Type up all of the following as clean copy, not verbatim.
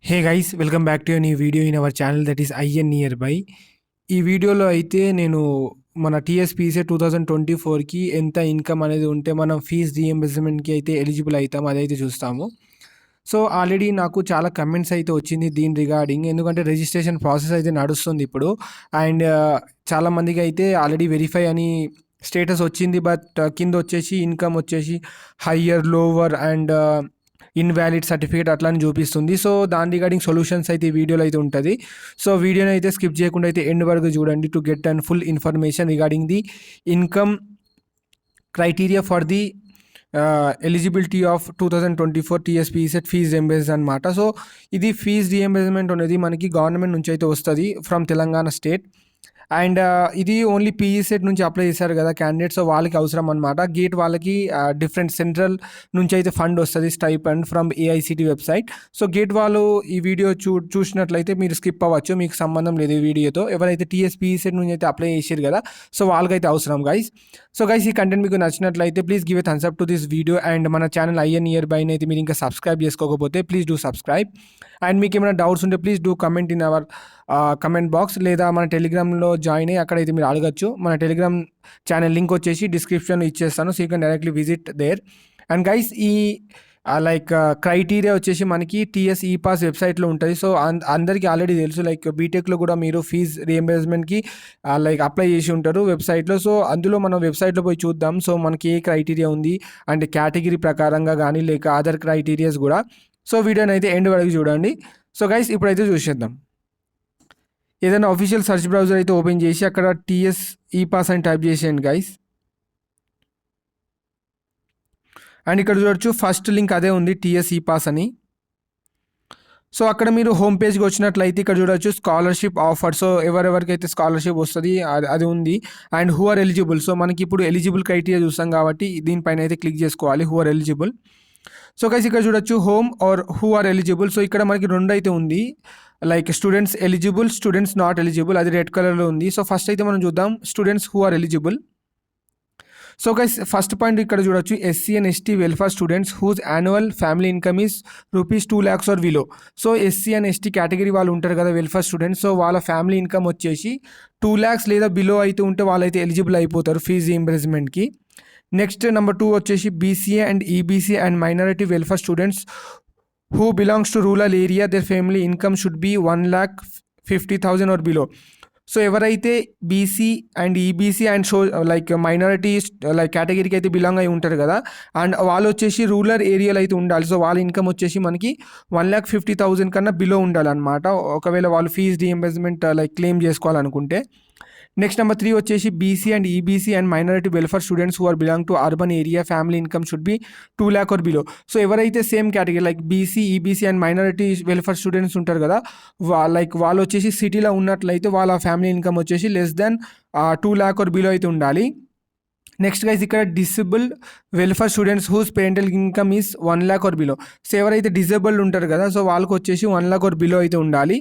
Hey guys welcome back to a new video in our channel that is IN near by. ఈ వీడియోలో అయితే నేను మన TSPC 2024కి ఎంత ఇన్కమ్ అనేది ఉంటే మనం ఫీజ్ రీఎంబర్స్మెంట్కి అయితే ఎలిజిబుల్ అవుతాం అదైతే చూస్తాము. సో ఆల్రెడీ నాకు చాలా కమెంట్స్ అయితే వచ్చింది దీని రిగార్డింగ్, ఎందుకంటే రిజిస్ట్రేషన్ ప్రాసెస్ అయితే నడుస్తుంది ఇప్పుడు. అండ్ చాలామందికి అయితే ఆల్రెడీ వెరిఫై అని స్టేటస్ వచ్చింది, బట్ కింద వచ్చేసి ఇన్కమ్ వచ్చేసి higher lower and invalid certificate అట్లా అని చూపిస్తుంది. సో దాని రిగార్డింగ్ సొల్యూషన్స్ అయితే ఈ వీడియోలో అయితే ఉంటుంది. సో వీడియోని అయితే స్కిప్ చేయకుండా అయితే ఎండ్ వరకు చూడండి to get and full information regarding the income criteria for the eligibility of 2024 TS PECET fee reimburse అనమాట. సో ఇది ఫీజ్ రియంబర్స్మెంట్ అనేది మనకి గవర్నమెంట్ నుంచి అయితే వస్తుంది ఫ్రమ్ తెలంగాణ స్టేట్. అండ్ ఇది ఓన్లీ పీఈసెట్ నుంచి అప్లై చేశారు కదా క్యాండిడేట్స్, సో వాళ్ళకి అవసరం అనమాట. గేట్ వాళ్ళకి డిఫరెంట్ సెంట్రల్ నుంచి అయితే ఫండ్ వస్తుంది stipend from AICTE website. So gate వాళ్ళు ఈ వీడియో చూసినట్లయితే మీరు స్కిప్ అవ్వచ్చు, మీకు సంబంధం లేదు ఈ వీడియోతో. ఎవరైతే టీఎస్పీఈసెట్ నుంచి అయితే అప్లై చేశారు కదా, సో వాళ్ళకైతే అవసరం గైస్. సో గైస్ ఈ కంటెంట్ మీకు నచ్చినట్లయితే please give a Thums up to this video. And మన ఛానల్ ఐఎన్ నియర్ బై అయితే మీరు ఇంకా సబ్స్క్రైబ్ చేసుకోకపోతే ప్లీజ్ డూ సబ్స్క్రైబ్. అండ్ మీకు ఏమైనా డౌట్స్ ఉంటే please do comment in our comment box, లేదా మన టెలిగ్రామ్లో జాయిన్ అయ్యి అక్కడైతే మీరు అడగచ్చు. మన టెలిగ్రామ్ ఛానల్ లింక్ వచ్చేసి డిస్క్రిప్షన్లో ఇచ్చేస్తాను, so you can directly visit there. And guys ఈ క్రైటీరియా వచ్చేసి మనకి టీఎస్ ఈ పాస్ వెబ్సైట్లో ఉంటుంది. సో అందరికీ ఆల్రెడీ తెలుసు, బీటెక్లో కూడా మీరు ఫీజ్ రియంబర్స్మెంట్కి అప్లై చేసి ఉంటారు వెబ్సైట్లో. సో అందులో మనం వెబ్సైట్లో పోయి చూద్దాం. సో మనకి ఏ క్రైటీరియా ఉంది అంటే కేటగిరీ ప్రకారంగా కానీ లేక అదర్ క్రైటీరియాస్ కూడా. సో వీడియోని అయితే ఎండ్ వరకు చూడండి. సో గైస్ ఇప్పుడైతే చూసేద్దాం. ఏదైనా ఆఫీషియల్ సెర్చ్ బ్రౌజర్ అయితే ఓపెన్ చేసి అక్కడ టీఎస్ ఈ పాస్ అని టైప్ చేసేయండి గైస్. అండ్ ఇక్కడ చూడొచ్చు ఫస్ట్ లింక్ అదే ఉంది టీఎస్ ఈ పాస్ అని. సో అక్కడ మీరు హోమ్ పేజ్కి వచ్చినట్లయితే ఇక్కడ చూడొచ్చు స్కాలర్షిప్ ఆఫర్. సో ఎవరెవరికైతే స్కాలర్షిప్ వస్తుంది అది ఉంది. And who are eligible, so మనకి ఇప్పుడు ఎలిజిబుల్ క్రైటీరియా చూస్తాం కాబట్టి దీనిపైన అయితే క్లిక్ చేసుకోవాలి, who are eligible. So guys ఇక్కడ చూడొచ్చు home or who are eligible. So ఇక్కడ మనకి రెండు అయితే ఉంది, students eligible, students not eligible, అది రెడ్ కలర్లో ఉంది. సో ఫస్ట్ అయితే మనం చూద్దాం students who are eligible. So guys first point ఇక్కడ చూడొచ్చు SC and ST welfare students whose annual family income is ₹2 lakhs or below. So SC and ST category వాళ్ళు ఉంటారు కదా వెల్ఫేర్ స్టూడెంట్స్, సో వాళ్ళ family income వచ్చేసి 2 lakhs లేదా below అయితే ఉంటే వాళ్ళైతే ఎలిజిబుల్ అయిపోతారు ఫీజు రీయింబర్స్మెంట్కి. నెక్స్ట్ నెంబర్ 2 వచ్చేసి BCA and EBC and minority welfare students who belongs to rural area, their family income should be 1,50,000 or below. So ఎవరైతే BC and EBC and minorities కేటగిరీకి అయితే belong అయి ఉంటారు కదా, అండ్ వాళ్ళు వచ్చేసి రూరల్ ఏరియాలో అయితే ఉండాలి. సో వాళ్ళ ఇన్కమ్ వచ్చేసి మనకి 1,50,000 కన్నా బిలో ఉండాలన్నమాట, ఒకవేళ వాళ్ళు ఫీజ్ రీఎంబర్స్మెంట్ క్లెయిమ్ చేసుకోవాలనుకుంటే. నెక్స్ట్ నెంబర్ 3 వచ్చేసి BC and EBC and minority welfare students who are belong to urban area, family income should be 2 lakh or below. So ఎవరైతే same category BC EBC and minority welfare students ఉంటారు కదా, వాళ్ళు వచ్చేసి సిటీలో ఉన్నట్లయితే వాళ్ళ family income వచ్చేసి less than 2 lakh or below అయితే ఉండాలి. నెక్స్ట్ గైస్ ఇక్కడ disabled welfare students whose parental income is 1 lakh or below. So ఎవరైతే డిసేబుల్డ్ ఉంటారు కదా, సో వాళ్ళకి వచ్చేసి 1 lakh ఆర్ బిలో అయితే ఉండాలి.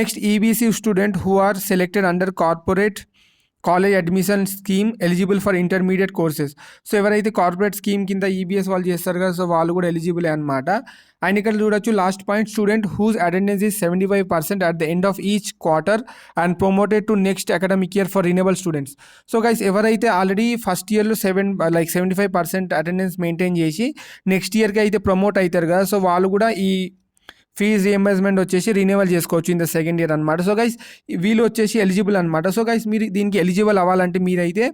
Next EBC student who are selected under corporate college admission scheme eligible for intermediate courses. So ఎవరైతే corporate scheme కింద EBS వాళ్ళు చేస్తారు కదా, సో వాళ్ళు కూడా ఎలిజిబుల్ అనమాట. అండ్ ఇక్కడ చూడొచ్చు last point student whose attendance is 75% at the end of each quarter and promoted to next academic year for renewable students. So guys ఎవరైతే ఆల్రెడీ ఫస్ట్ ఇయర్లో 75% అటెండెన్స్ మెయింటైన్ చేసి నెక్స్ట్ ఇయర్కి అయితే ప్రమోట్ అవుతారు కదా, సో వాళ్ళు కూడా ఈ ఫీజ్ రియంబర్స్మెంట్ వచ్చేసి రిన్యూవల్ చేసుకోవచ్చు ఇన్ ద సెకండ్ ఇయర్ అనమాట. సో గైస్ వీళ్ళు వచ్చేసి ఎలిజిబుల్ అనమాట. సో గైస్ మీరు దీనికి ఎలిజిబుల్ అవ్వాలంటే మీరైతే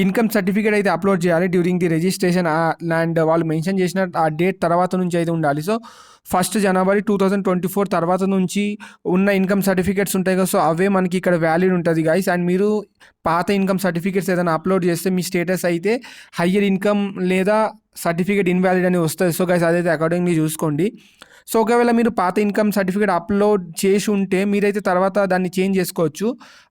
ఇన్కమ్ సర్టిఫికేట్ అయితే అప్లోడ్ చేయాలి డ్యూరింగ్ ది రిజిస్ట్రేషన్. అండ్ వాళ్ళు మెన్షన్ చేసిన ఆ డేట్ తర్వాత నుంచి అయితే ఉండాలి. సో 1st January 2024 తర్వాత నుంచి ఉన్న ఇన్కమ్ సర్టిఫికేట్స్ ఉంటాయి కదా, సో అవే మనకి ఇక్కడ వ్యాలిడ్ ఉంటుంది గైస్. అండ్ మీరు పాత ఇన్కమ్ సర్టిఫికేట్స్ ఏదైనా అప్లోడ్ చేస్తే మీ స్టేటస్ అయితే హయ్యర్ ఇన్కమ్ లేదా సర్టిఫికేట్ ఇన్వాలిడ్ అని వస్తుంది. సో గైస్ అదైతే అకార్డింగ్లీ చూసుకోండి. సో ఒకవేళ మీరు పాత ఇన్కమ్ సర్టిఫికేట్ అప్లోడ్ చేసి ఉంటే మీరైతే తర్వాత దాన్ని చేంజ్ చేసుకోవచ్చు.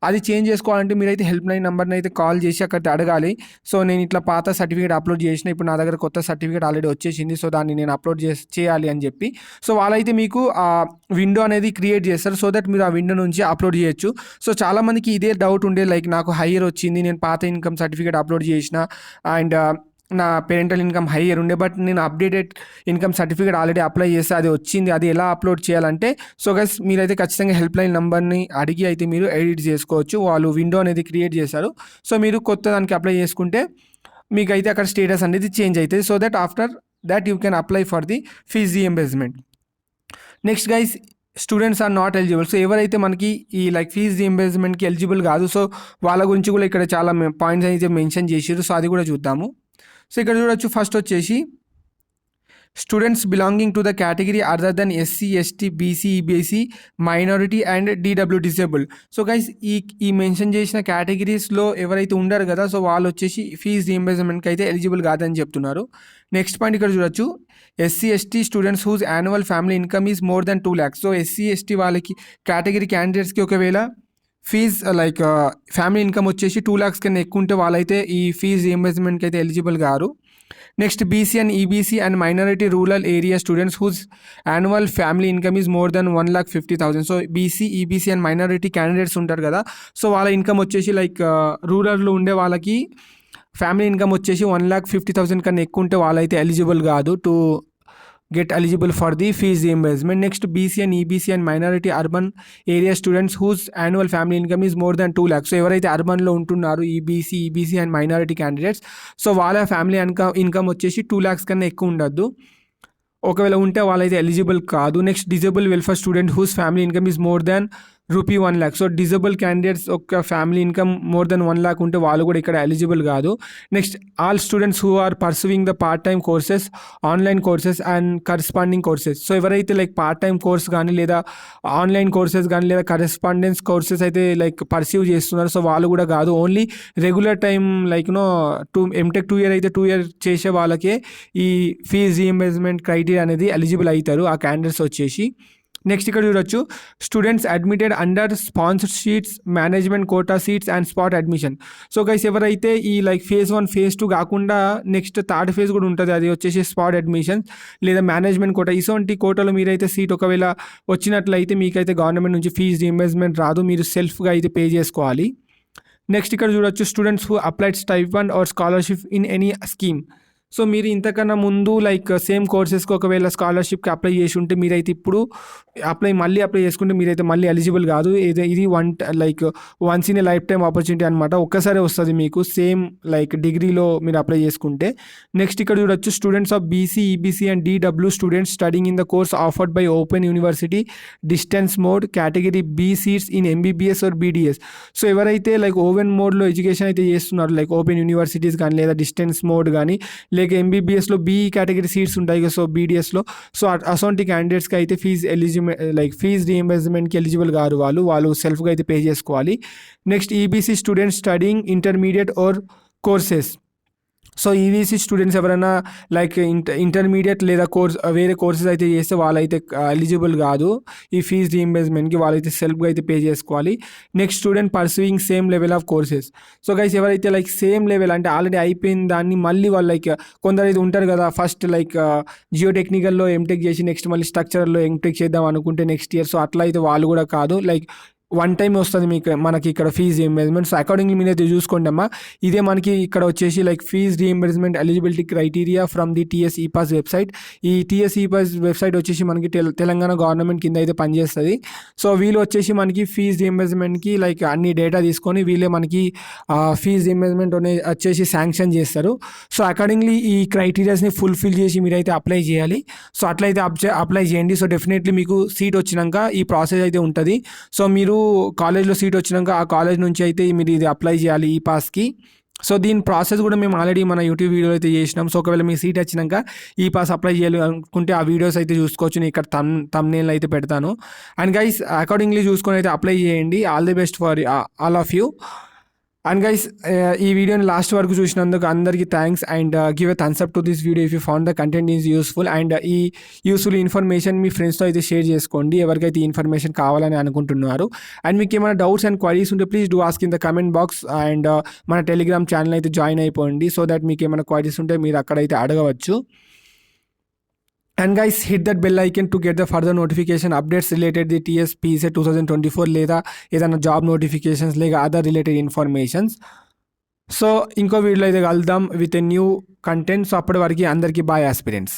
అది చేంజ్ చేసుకోవాలంటే మీరైతే హెల్ప్ లైన్ నెంబర్ని అయితే కాల్ చేసి అక్కడ అడగాలి. సో నేను ఇట్లా పాత సర్టిఫికేట్ అప్లోడ్ చేసిన, ఇప్పుడు నా దగ్గర కొత్త సర్టిఫికేట్ ఆల్రెడీ వచ్చేసింది, సో దాన్ని నేను అప్లోడ్ చేయాలి అని చెప్పి. సో వాళ్ళైతే మీకు ఆ విండో అనేది క్రియేట్ చేస్తారు, సో దట్ మీరు ఆ విండో నుంచి అప్లోడ్ చేయొచ్చు. సో చాలామందికి ఇదే డౌట్ ఉండే, నాకు హైయర్ వచ్చింది, నేను పాత ఇన్కమ్ సర్టిఫికేట్ అప్లోడ్ చేసిన అండ్ నా పేరెంటల్ ఇన్కమ్ హైయర్ ఉండే, బట్ నేను updated income certificate already apply చేస్తే అది వచ్చింది, అది ఎలా అప్లోడ్ చేయాలంటే, సో గైస్ మీరైతే ఖచ్చితంగా హెల్ప్ లైన్ నెంబర్ని అడిగి అయితే మీరు ఎడిట్ చేసుకోవచ్చు. వాళ్ళు విండో అనేది క్రియేట్ చేశారు. సో మీరు కొత్త దానికి అప్లై చేసుకుంటే మీకైతే అక్కడ స్టేటస్ అనేది చేంజ్ అవుతుంది. So that after that you can apply for the fee reimbursement. Next guys, students are not eligible. So ఎవరైతే మనకి ఈ లైక్ ఫీజ్ రీఎంబర్స్మెంట్కి ఎలిజిబుల్ కాదు, సో వాళ్ళ గురించి కూడా ఇక్కడ చాలా పాయింట్స్ అయితే మెన్షన్ చేసారు. సో అది కూడా చూద్దాము. సో ఇక్కడ చూడొచ్చు, ఫస్ట్ వచ్చేసి students belonging to the category other than SC, ST, BC, EBC, minority and DW disable. So guys ఈ మెన్షన్ చేసిన కేటగిరీస్లో ఎవరైతే ఉండరు కదా, సో వాళ్ళు వచ్చేసి ఫీజ్ రీఎంబర్స్మెంట్కి అయితే ఎలిజిబుల్ కాదని చెప్తున్నారు. నెక్స్ట్ పాయింట్ ఇక్కడ చూడొచ్చు, SC, ST students whose annual family income is more than 2 lakhs. So SC, ST వాళ్ళకి కేటగిరీ క్యాండిడేట్స్కి ఒకవేళ ఫీజ్ లైక్ ఫ్యామిలీ ఇన్కమ్ వచ్చేసి 2 lakhs కన్నా ఎక్కువ ఉంటే వాళ్ళైతే ఈ ఫీజ్ రీఎంబర్స్మెంట్కి అయితే ఎలిజిబుల్ కారు. Next BC and EBC and minority rural area students whose annual family income is more than 1,50,000. So BC, EBC and minority candidates ఉంటారు కదా, సో వాళ్ళ ఇన్కమ్ వచ్చేసి లైక్ రూరల్లో ఉండే వాళ్ళకి ఫ్యామిలీ ఇన్కమ్ వచ్చేసి 1,50,000 కన్నా ఎక్కువ ఉంటే వాళ్ళైతే ఎలిజిబుల్ కాదు to get eligible for the fees reimbursement. Next, BC and EBC and minority urban area students whose annual family income is more than 2 lakhs. So ఎవరైతే అర్బన్లో ఉంటున్నారు EBC and minority candidates, so వాళ్ళ family income వచ్చేసి 2 lakhs కన్నా ఎక్కువ ఉండద్దు, ఒకవేళ ఉంటే వాళ్ళైతే ఎలిజిబుల్ కాదు. Next, disable welfare student whose family income is more than ₹1 lakh. So disable candidates ఒక family income more than 1 lakh ఉంటే వాళ్ళు కూడా ఇక్కడ ఎలిజిబుల్ కాదు. Next, all students who are pursuing the part time courses, online courses and corresponding courses. So ఎవరైతే like part time course కానీ లేదా online courses కానీ లేదా కరెస్పాండెన్స్ కోర్సెస్ అయితే లైక్ పర్సీవ్ చేస్తున్నారు, సో వాళ్ళు కూడా కాదు. Only regular time like MTech 2 year అయితే 2 year చేసే వాళ్ళకే ఈ ఫీజ్ రీఎంబర్స్మెంట్ క్రైటీరియా అనేది ఎలిజిబుల్ అవుతారు ఆ క్యాండిడేట్స్ వచ్చేసి. నెక్స్ట్ ఇక్కడ చూడొచ్చు, students admitted under sponsored seats, management quota seats and spot admission. So guys ఎవరైతే ఈ లైక్ phase 1 phase 2 కాకుండా నెక్స్ట్ థర్డ్ ఫేజ్ కూడా ఉంటుంది, అది వచ్చేసి స్పాట్ అడ్మిషన్ లేదా మేనేజ్మెంట్ కోటా. ఇటువంటి కోటాలో మీరైతే సీట్ ఒకవేళ వచ్చినట్లయితే మీకైతే గవర్నమెంట్ నుంచి ఫీజ్ రీఎంబర్స్మెంట్ రాదు, మీరు సెల్ఫ్గా అయితే పే చేసుకోవాలి. నెక్స్ట్ ఇక్కడ చూడొచ్చు, students who applied stipend or scholarship in any scheme. So మీరు ఇంతకన్నా ముందు లైక్ సేమ్ కోర్సెస్కి ఒకవేళ స్కాలర్షిప్కి అప్లై చేసి ఉంటే మీరైతే ఇప్పుడు మళ్ళీ అప్లై చేసుకుంటే మీరైతే మళ్ళీ ఎలిజిబుల్ కాదు. ఇది once in a life time opportunity అనమాట, ఒక్కసారి వస్తుంది మీకు సేమ్ లైక్ డిగ్రీలో మీరు అప్లై చేసుకుంటే. నెక్స్ట్ ఇక్కడ చూడొచ్చు, students of BC, EBC and DW students studying in the course offered by open university distance mode category B seats in MBBS or BDS. So ఎవరైతే లైక్ ఓపెన్ మోడ్లో education అయితే చేస్తున్నారు like open universities కానీ లేదా distance mode కానీ లేక ఎంబీబీఎస్లో be category seats ఉంటాయి కదా, సో బీడీఎస్లో, సో అసొంటి క్యాండిడేట్స్కి అయితే ఫీజ్ రీఎంబర్స్మెంట్కి ఎలిజిబుల్ కాదు, వాళ్ళు సెల్ఫ్గా అయితే పే చేసుకోవాలి. Next, EBC students studying intermediate or courses. So EBC students ఎవరైనా లైక్ ఇంటర్మీడియట్ లేదా వేరే కోర్సెస్ అయితే చేస్తే వాళ్ళైతే ఎలిజిబుల్ కాదు ఈ ఫీజ్ రీఎంబర్స్మెంట్కి, వాళ్ళైతే సెల్ఫ్గా అయితే పే చేసుకోవాలి. Next, student pursuing same level of courses. So guys ఎవరైతే లైక్ సేమ్ లెవెల్ అంటే ఆల్రెడీ అయిపోయిన దాన్ని మళ్ళీ వాళ్ళు లైక్ కొందరు అయితే ఉంటారు కదా, ఫస్ట్ లైక్ జియో టెక్నికల్లో ఎంటెక్ చేసి నెక్స్ట్ మళ్ళీ స్ట్రక్చర్లో ఎంటెక్ చేద్దాం అనుకుంటే నెక్స్ట్ ఇయర్, సో అట్లా అయితే వాళ్ళు కూడా కాదు, లైక్ వన్ టైం వస్తుంది మనకి ఇక్కడ ఫీజ్ రీఎంబర్స్మెంట్. సో అకార్డింగ్లీ మీరైతే చూసుకోండి అమ్మా, ఇదే మనకి ఇక్కడ వచ్చేసి like fee reimbursement eligibility criteria from the TS ePASS website. ఈ టీఎస్ ఈపాస్ వెబ్సైట్ వచ్చేసి మనకి తెలంగాణ గవర్నమెంట్ కింద అయితే పనిచేస్తుంది. సో వీళ్ళు వచ్చేసి మనకి ఫీజ్ రీఎంబర్స్మెంట్కి లైక్ అన్ని డేటా తీసుకొని వీళ్ళే మనకి ఫీజ్ రీఎంబర్స్మెంట్ వచ్చేసి శాంక్షన్ చేస్తారు. సో అకార్డింగ్లీ ఈ క్రైటీరియాస్ని ఫుల్ఫిల్ చేసి మీరైతే అప్లై చేయాలి. సో అట్లయితే అప్లై చేయండి. సో డెఫినెట్లీ మీకు సీట్ వచ్చినాక ఈ ప్రాసెస్ అయితే ఉంటుంది. సో మీరు కాలేజ్లో సీట్ వచ్చినాక ఆ కాలేజ్ నుంచి అయితే మీరు ఇది అప్లై చేయాలి ఈ పాస్కి. సో దీని ప్రాసెస్ కూడా మేము ఆల్రెడీ మన యూట్యూబ్ వీడియో అయితే చేసినాం. సో ఒకవేళ మీ సీట్ వచ్చినాక ఈ పాస్ అప్లై చేయాలి అనుకుంటే ఆ వీడియోస్ అయితే చూసుకోవచ్చు, నేను ఇక్కడ తమ్నేల్ అయితే పెడతాను. అండ్ గైస్ అకార్డింగ్లీ చూసుకొని అయితే అప్లై చేయండి. All the best for all of you. And guys ఈ వీడియోని లాస్ట్ వరకు చూసినందుకు అందరికీ thanks and give a Thums up to this video if you found the content is useful. And ఈ useful information మీ ఫ్రెండ్స్తో అయితే షేర్ చేసుకోండి ఎవరికైతే ఈ ఇన్ఫర్మేషన్ కావాలని అనుకుంటున్నారు. అండ్ మీకు ఏమైనా డౌట్స్ అండ్ క్వైరీస్ ఉంటే please do ask in the comment box. And మన టెలిగ్రామ్ ఛానల్ అయితే జాయిన్ అయిపోండి, సో దట్ మీకు ఏమైనా క్వైరీస్ ఉంటే మీరు అక్కడైతే అడగవచ్చు. And guys, hit that bell icon to get the further notification updates related to the TSPSA 2024 లేదా ఏదైనా జాబ్ నోటిఫికేషన్స్ లేక అదర్ రిలేటెడ్ ఇన్ఫర్మేషన్స్. సో ఇంకో వీడియోలో అయితే కలుద్దాం with a new content. So అప్పటి వరకు అందరికీ బాయ్ ఆస్పిరెంట్స్.